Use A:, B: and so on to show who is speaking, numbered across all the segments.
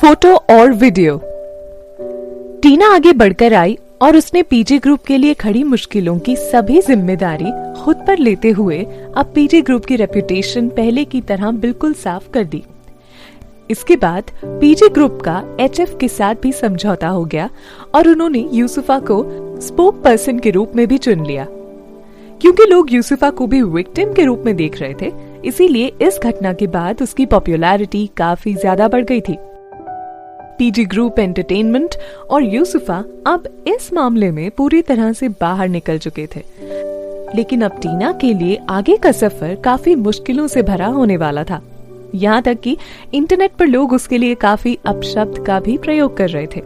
A: Photo और video. टीना आगे बढ़कर आई और उसने पीजी ग्रुप के लिए खड़ी मुश्किलों की सभी जिम्मेदारी खुद पर लेते हुए अब पीजी ग्रुप की रेपुटेशन पहले की तरह बिल्कुल साफ कर दी। इसके बाद पीजी ग्रुप का एचएफ के साथ भी समझौता हो गया और उन्होंने यूसुफा को स्पोक पर्सन के रूप में भी चुन लिया। क्योंकि लोग यूसुफा को भी विक्टिम के रूप में देख रहे थे, इसीलिए इस घटना के बाद उसकी पॉपुलैरिटी काफी ज्यादा बढ़ गई थी। पीजी ग्रुप एंटरटेनमेंट और यूसुफा अब इस मामले में पूरी तरह से बाहर निकल चुके थे, लेकिन अब टीना के लिए आगे का सफर काफी मुश्किलों से भरा होने वाला था। यहाँ तक कि इंटरनेट पर लोग उसके लिए काफी अपशब्द का भी प्रयोग कर रहे थे।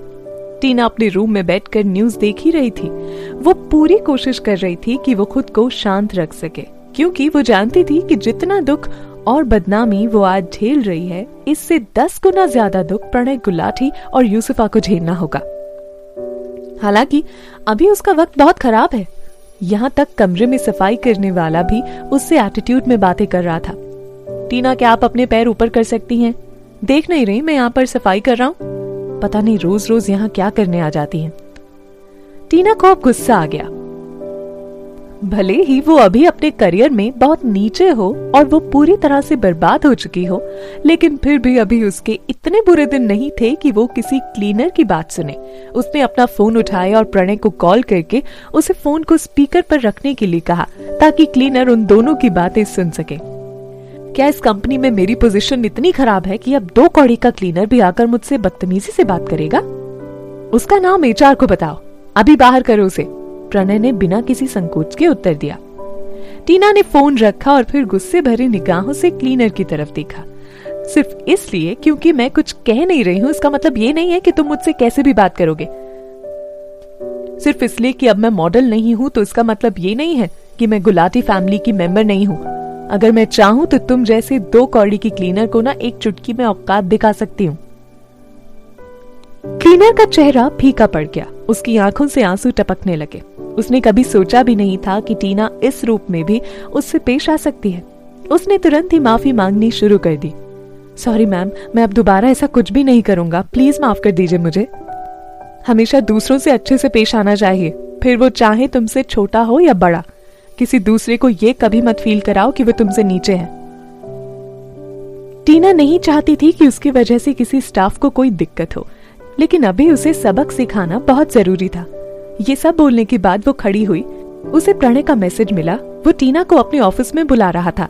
A: टीना अपने रूम में बैठकर न्यूज देख ही रही थी। वो पूरी कोशिश कर रही थी कि वो खुद को शांत रख सके, क्योंकि वो जानती थी कि जितना दुख और बदनामी वो आज झेल रही है, इससे 10 गुना ज्यादा दुख प्रणय गुलाटी और यूसुफा को झेलना होगा। हालांकि अभी उसका वक्त बहुत खराब है। यहाँ तक कमरे में सफाई करने वाला भी उससे एटीट्यूड में बातें कर रहा था। टीना, क्या आप अपने पैर ऊपर कर सकती हैं? देख नहीं रही मैं यहाँ पर सफाई कर रहा हूँ? पता नहीं रोज रोज यहाँ क्या करने आ जाती हैं। टीना को अब गुस्सा आ गया। भले ही वो अभी अपने करियर में बहुत नीचे हो और वो पूरी तरह से बर्बाद हो चुकी हो, लेकिन फिर भी अभी उसके इतने बुरे दिन नहीं थे कि वो किसी क्लीनर की बात सुने। उसने अपना फोन उठाया और प्रणय को कॉल करके उसे फोन को स्पीकर पर रखने के लिए कहा, ताकि क्लीनर उन दोनों की बातें सुन सके। क्या इस कंपनी में मेरी पोजीशन इतनी खराब है कि अब 2 कौड़ी का क्लीनर भी आकर मुझसे बदतमीजी से बात करेगा? उसका नाम एचआर को बताओ, अभी बाहर करो उसे, प्रणय ने बिना किसी संकोच के उत्तर दिया। टीना ने फोन रखा और फिर गुस्से भरी निगाहों से क्लीनर की तरफ देखा। सिर्फ इसलिए क्योंकि मैं कुछ कह नहीं रही हूँ, इसका मतलब ये नहीं है कि तुम मुझसे कैसे भी बात करोगे। सिर्फ इसलिए कि अब मैं मॉडल नहीं हूँ तो इसका मतलब ये नहीं है कि मैं गुलाटी फैमिली की मेंबर नहीं हूँ। अगर मैं चाहूँ तो तुम जैसे 2 कौड़ी की क्लीनर को ना एक चुटकी में औकात दिखा सकती हूँ। क्लीनर का चेहरा फीका पड़ गया, उसकी आंखों से आंसू टपकने लगे। उसने कभी सोचा भी नहीं था कि टीना इस रूप में भी उससे पेश आ सकती है। उसने तुरंत ही माफी मांगनी शुरू कर दी। सॉरी मैम, मैं अब दोबारा ऐसा कुछ भी नहीं करूंगा, प्लीज माफ कर दीजिए मुझे। हमेशा दूसरों से अच्छे से पेश आना चाहिए, फिर वो चाहे तुमसे छोटा हो या बड़ा। किसी दूसरे को ये कभी मत फील कराओ कि वो तुमसे नीचे है। टीना नहीं चाहती थी कि उसकी वजह से किसी स्टाफ को कोई दिक्कत हो, लेकिन अभी उसे सबक सिखाना बहुत जरूरी था। ये सब बोलने के बाद वो खड़ी हुई। उसे प्रणय का मैसेज मिला। वो टीना को अपने ऑफिस में बुला रहा था।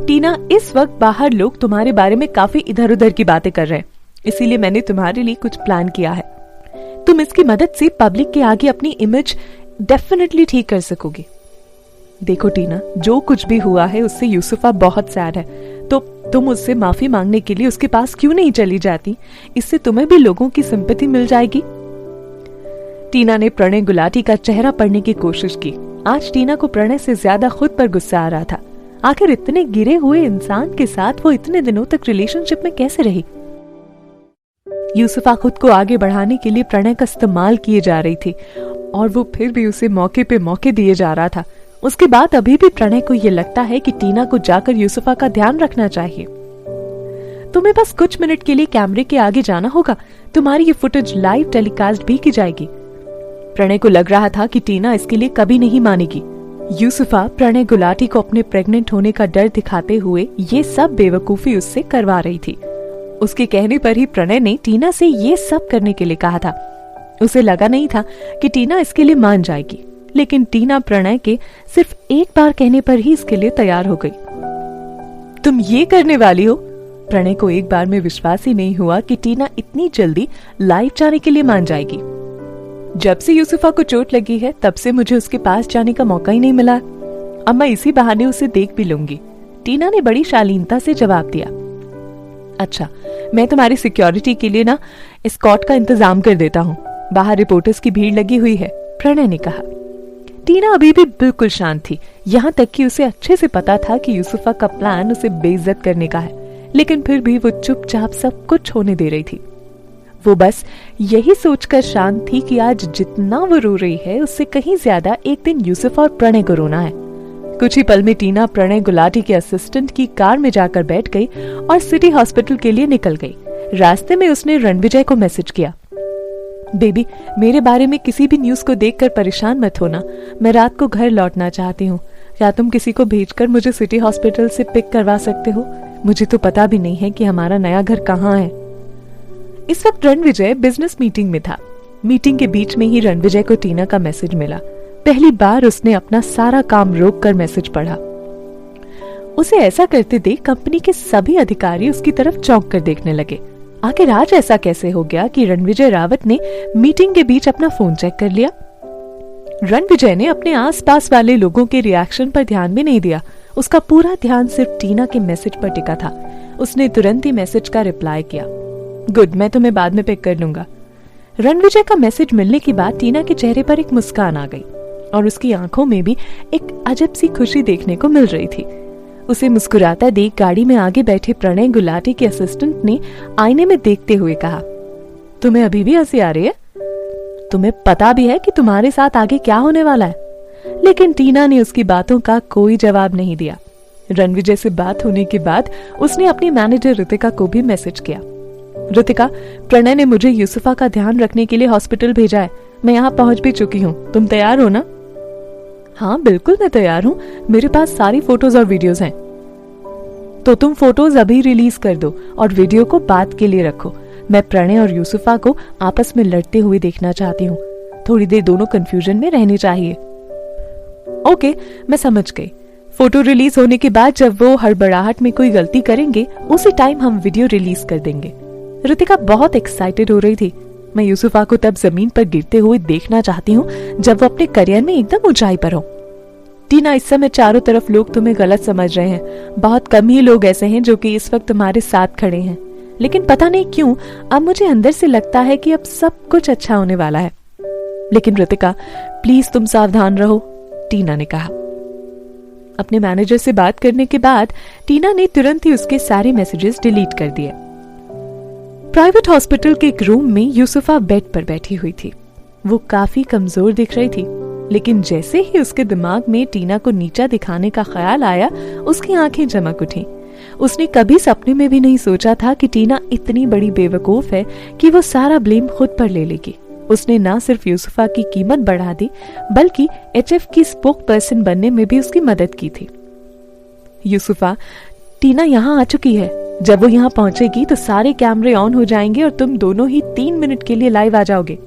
A: टीना, इस वक्त बाहर लोग तुम्हारे बारे में काफी इधर उधर की बातें कर रहे हैं, इसीलिए मैंने तुम्हारे लिए कुछ प्लान किया है। तुम इसकी मदद से पब्लिक के आगे अपनी इमेज डेफिनेटली ठीक कर सकोगी। देखो टीना, जो कुछ भी हुआ है उससे यूसुफा बहुत सैड है, तो तुम उससे माफी मांगने के लिए उसके पास क्यों नहीं चली जाती? इससे तुम्हें भी लोगों की सिंपैथी मिल जाएगी। टीना ने प्रणय गुलाटी का चेहरा पढ़ने की कोशिश की। आज टीना को प्रणय से ज्यादा खुद पर गुस्सा आ रहा था। आखिर इतने गिरे हुए इंसान के साथ वो इतने दिनों तक रिलेशनशिप में कैसे रही? यूसुफा खुद को आगे बढ़ाने के लिए प्रणय का इस्तेमाल किए जा रही थी और वो फिर भी उसे मौके पे मौके दिए जा रहा था। उसके बाद अभी भी प्रणय को ये लगता है कि टीना को जाकर यूसुफा का ध्यान रखना चाहिए। तुम्हें बस कुछ मिनट के लिए कैमरे के आगे जाना होगा, तुम्हारी ये फुटेज लाइव टेलीकास्ट भी की जाएगी। प्रणय को लग रहा था कि टीना इसके लिए कभी नहीं मानेगी। यूसुफा प्रणय गुलाटी को अपने प्रेग्नेंट होने का डर दिखाते हुए ये सब बेवकूफी उससे करवा रही थी। उसके कहने पर ही प्रणय ने टीना से ये सब करने के लिए कहा था। उसे लगा नहीं था कि टीना इसके लिए मान जाएगी, लेकिन टीना प्रणय के सिर्फ एक बार कहने पर ही इसके लिए तैयार हो गई। तुम ये करने वाली हो? प्रणय को एक बार में विश्वास ही नहीं हुआ कि टीना इतनी जल्दी लाइव जाने के लिए मान जाएगी। जब से यूसुफा को चोट लगी है तब से मुझे उसके पास जाने का मौका ही नहीं मिला। अब मैं इसी बहाने उसे देख भी लूंगी, टीना ने बड़ी शालीनता से जवाब दिया। अच्छा, मैं तुम्हारी सिक्योरिटी के लिए ना एस्कॉर्ट का इंतजाम कर देता हूँ, बाहर रिपोर्टर्स की भीड़ लगी हुई है, प्रणय ने कहा। टीना अभी भी बिल्कुल शांत थी, यहाँ तक कि उसे अच्छे से पता था कि यूसुफा का प्लान उसे बेइज्जत करने का है, लेकिन फिर भी वो चुपचाप सब कुछ होने दे रही थी। वो बस यही सोचकर शांत थी कि आज जितना वो रो रही है उससे कहीं ज्यादा एक दिन यूसुफा और प्रणय को रोना है। कुछ ही पल में टीना प्रणय गुलाटी के असिस्टेंट की कार में जाकर बैठ गई और सिटी हॉस्पिटल के लिए निकल गई। रास्ते में उसने रणविजय को मैसेज किया, बेबी मेरे बारे में किसी भी न्यूज को देखकर परेशान मत होना, मैं रात को घर लौटना चाहती हूँ, क्या तुम किसी को भेजकर मुझे सिटी हॉस्पिटल से पिक करवा सकते हो? मुझे तो पता भी नहीं है कि हमारा नया घर कहाँ है। इस वक्त रणविजय बिजनेस मीटिंग में था। मीटिंग के बीच में ही रणविजय को टीना का मैसेज मिला। पहली बार उसने अपना सारा काम रोककर मैसेज पढ़ा। उसे ऐसा करते देख कंपनी के सभी अधिकारी उसकी तरफ चौंक कर देखने लगे। आखिर आज ऐसा कैसे हो गया कि रणविजय रावत ने मीटिंग के बीच अपना फोन चेक कर लिया? रणविजय ने अपने आसपास वाले लोगों के रिएक्शन पर ध्यान भी नहीं दिया। उसका पूरा ध्यान सिर्फ टीना के मैसेज पर टिका था। उसने तुरंत ही मैसेज का रिप्लाई किया, गुड, मैं तुम्हें बाद में पिक कर लूंगा। रणविजय का मैसेज मिलने के बाद टीना के चेहरे पर एक मुस्कान आ गई और उसकी आंखों में भी एक अजब सी खुशी देखने को मिल रही थी। उसे मुस्कुराता देख गाड़ी में आगे बैठे प्रणय गुलाटी के असिस्टेंट ने आईने में देखते हुए कहा, तुम्हें अभी भी हंसी आ रही है? तुम्हें पता भी है कि तुम्हारे साथ आगे क्या होने वाला है? लेकिन टीना ने उसकी बातों का कोई जवाब नहीं दिया। रणविजय से बात होने के बाद उसने अपनी मैनेजर ऋतिका को भी मैसेज किया, ऋतिका, प्रणय ने मुझे यूसुफा का ध्यान रखने के लिए हॉस्पिटल भेजा है। मैं यहाँ पहुंच भी चुकी हूँ, तुम तैयार हो ना? हाँ बिल्कुल मैं तैयार हूँ, मेरे पास सारी फोटोज और वीडियोज हैं। तो तुम फोटोज अभी रिलीज कर दो और वीडियो को बाद के लिए रखो। मैं प्रणय और यूसुफा को आपस में लड़ते हुए देखना चाहती हूँ। थोड़ी देर दोनों कंफ्यूजन में रहने चाहिए। ओके, मैं समझ गई। फोटो रिलीज होने के बाद जब वो हड़बड़ाहट में कोई गलती करेंगे उसी टाइम हम वीडियो रिलीज कर देंगे। ऋतिका बहुत एक्साइटेड हो रही थी। मैं यूसुफा को तब जमीन पर गिरते हुए देखना चाहती हूँ जब वो अपने करियर में एकदम ऊंचाई पर हो। टीना, इस समय चारों तरफ लोग तुम्हें गलत समझ रहे हैं। बहुत कम ही लोग ऐसे हैं जो कि इस वक्त तुम्हारे साथ खड़े हैं, लेकिन पता नहीं क्यों अब मुझे अंदर से लगता है कि अब सब कुछ अच्छा होने वाला है। लेकिन ऋतिका प्लीज तुम सावधान रहो, टीना ने कहा। अपने मैनेजर से बात करने के बाद टीना ने तुरंत ही उसके सारे मैसेजेस डिलीट कर दिए। प्राइवेट हॉस्पिटल के एक रूम में यूसुफा बेड पर बैठी हुई थी। वो काफी कमजोर दिख रही थी, लेकिन जैसे ही उसके दिमाग में टीना को नीचा दिखाने का ख्याल आया उसकी आंखें चमक उठी। उसने कभी सपने में भी नहीं सोचा था कि टीना इतनी बड़ी बेवकूफ है कि वो सारा ब्लेम खुद पर ले लेगी। उसने न सिर्फ यूसुफा की कीमत बढ़ा दी बल्कि एचएफ की स्पोक पर्सन बनने में भी उसकी मदद की थी। यूसुफा, टीना यहाँ आ चुकी है। जब वो यहाँ पहुंचेगी तो सारे कैमरे ऑन हो जाएंगे और तुम दोनों ही 3 मिनट के लिए लाइव आ जाओगे।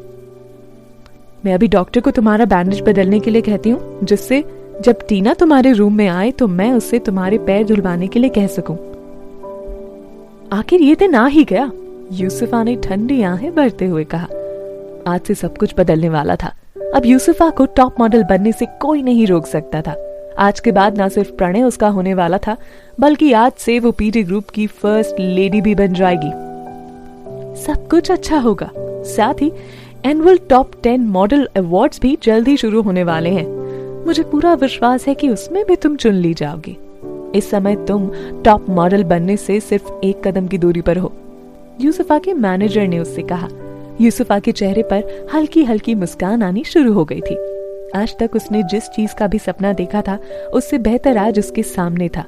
A: मैं अभी डॉक्टर को तुम्हारा बैंडेज बदलने के लिए कहती हूँ, जिससे जब टीना तुम्हारे रूम में आए तो मैं उससे तुम्हारे पैर धुलवाने के लिए कह सकूं। आखिर ये दिन आ ही गया, यूसुफा ने ठंडी आंखें भरते हुए कहा। आज से सब कुछ बदलने वाला था। अब यूसुफा को टॉप मॉडल बनने से कोई नहीं रोक सकता था। आज के बाद न सिर्फ प्रणय उसका होने वाला था बल्कि आज से वो पीजी ग्रुप की फर्स्ट लेडी भी बन जाएगी। सब कुछ अच्छा होगा। साथ ही एनुअल टॉप 10 मॉडल अवार्ड्स भी जल्द ही शुरू होने वाले हैं। मुझे पूरा विश्वास है कि उसमें भी तुम चुन ली जाओगी। इस समय तुम टॉप मॉडल बनने से सिर्फ 1 कदम की दूरी पर हो, यूसुफा के मैनेजर ने उससे कहा। यूसुफा के चेहरे पर हल्की हल्की मुस्कान आनी शुरू हो गई थी। आज तक उसने जिस चीज का भी सपना देखा था उससे बेहतर आज उसके सामने था।